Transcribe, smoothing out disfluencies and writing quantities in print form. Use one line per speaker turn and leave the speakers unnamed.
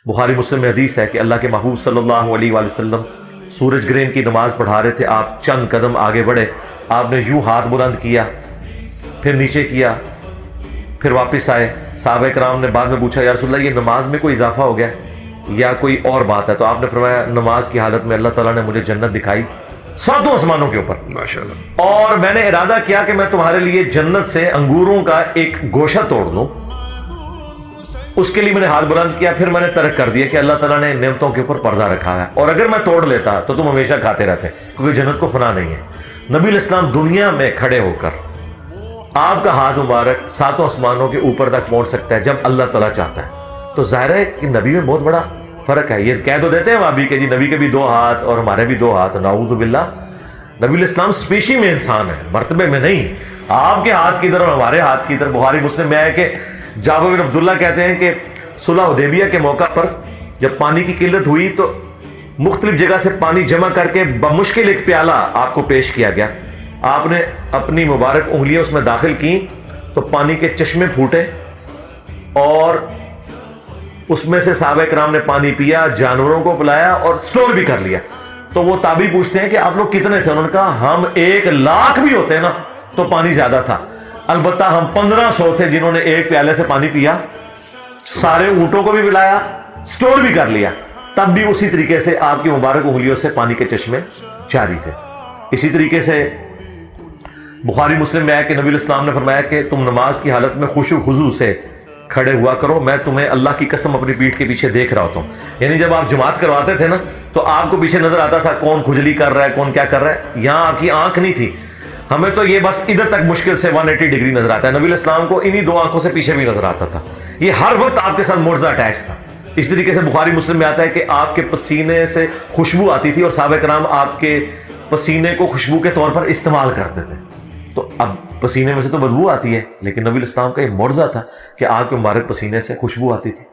بخاری مسلم میں حدیث ہے کہ اللہ کے محبوب صلی اللہ علیہ وآلہ وسلم سورج گرہن کی نماز پڑھا رہے تھے، آپ چند قدم آگے بڑھے، آپ نے یوں ہاتھ بلند کیا، پھر نیچے کیا، پھر واپس آئے۔ صحابہ کرام نے بعد میں پوچھا یا رسول اللہ یہ نماز میں کوئی اضافہ ہو گیا یا کوئی اور بات ہے؟ تو آپ نے فرمایا نماز کی حالت میں اللہ تعالیٰ نے مجھے جنت دکھائی 7 آسمانوں کے اوپر،
ماشاءاللہ،
اور میں نے ارادہ کیا کہ میں تمہارے لیے جنت سے انگوروں کا ایک گوشہ توڑ دوں، اس کے لیے میں نے ہاتھ بلند کیا، پھر میں نے ترک کر دیا کہ اللہ تعالیٰ نے نعمتوں کے اوپر پردہ رکھا ہے، اور اگر میں توڑ لیتا تو تم ہمیشہ کھاتے رہتے، کیونکہ جنت کو فنا نہیں ہے۔ نبی علیہ السلام دنیا میں کھڑے ہو کر آپ کا ہاتھ مبارک 7 آسمانوں کے اوپر تک پہنچ سکتا ہے جب اللہ تعالیٰ چاہتا ہے۔ تو ظاہر ہے کہ نبی میں بہت بڑا فرق ہے۔ یہ کہہ تو دیتے ہیں وہابی کہ جی نبی کے بھی 2 ہاتھ اور ہمارے بھی 2 ہاتھ، نعوذ باللہ۔ نبی علیہ السلام اسپیشی میں انسان ہے، مرتبے میں نہیں۔ آپ کے ہاتھ کی طرف اور ہمارے ہاتھ کی طرف۔ بخاری مسلم میں ہے کہ جابر بن عبداللہ کہتے ہیں کہ صلح حدیبیہ کے موقع پر جب پانی کی قلت ہوئی تو مختلف جگہ سے پانی جمع کر کے بمشکل ایک پیالہ آپ کو پیش کیا گیا، آپ نے اپنی مبارک انگلیاں اس میں داخل کی تو پانی کے چشمے پھوٹے، اور اس میں سے صحابہ کرام نے پانی پیا، جانوروں کو پلایا اور سٹور بھی کر لیا۔ تو وہ تابعی پوچھتے ہیں کہ آپ لوگ کتنے تھے؟ انہوں نے کہا ہم 1,00,000 بھی ہوتے نا تو پانی زیادہ تھا، البتہ ہم 1500 تھے جنہوں نے ایک پیالے سے پانی پیا، سارے اونٹوں کو بھی پلایا، سٹور بھی کر لیا، تب بھی اسی طریقے سے آپ کی مبارک انگلیوں سے پانی کے چشمے جاری تھے۔ اسی طریقے سے بخاری مسلم میں ہے کہ نبی علیہ السلام نے فرمایا کہ تم نماز کی حالت میں خشوع و خضوع سے کھڑے ہوا کرو، میں تمہیں اللہ کی قسم اپنی پیٹھ کے پیچھے دیکھ رہا ہوتا ہوں۔ یعنی جب آپ جماعت کرواتے تھے نا تو آپ کو پیچھے نظر آتا تھا کون کھجلی کر رہا ہے، کون کیا کر رہا ہے، یہاں آپ کی آنکھ نہیں تھی، ہمیں تو یہ بس ادھر تک مشکل سے 180 ڈگری نظر آتا ہے، نبی علیہ السلام کو انہی 2 آنکھوں سے پیچھے بھی نظر آتا تھا۔ یہ ہر وقت آپ کے ساتھ معجزہ اٹیچ تھا۔ اس طریقے سے بخاری مسلم میں آتا ہے کہ آپ کے پسینے سے خوشبو آتی تھی اور صحابہ کرام آپ کے پسینے کو خوشبو کے طور پر استعمال کرتے تھے۔ تو اب پسینے میں سے تو بدبو آتی ہے، لیکن نبی علیہ السلام کا یہ معجزہ تھا کہ آپ کے مبارک پسینے سے خوشبو آتی تھی۔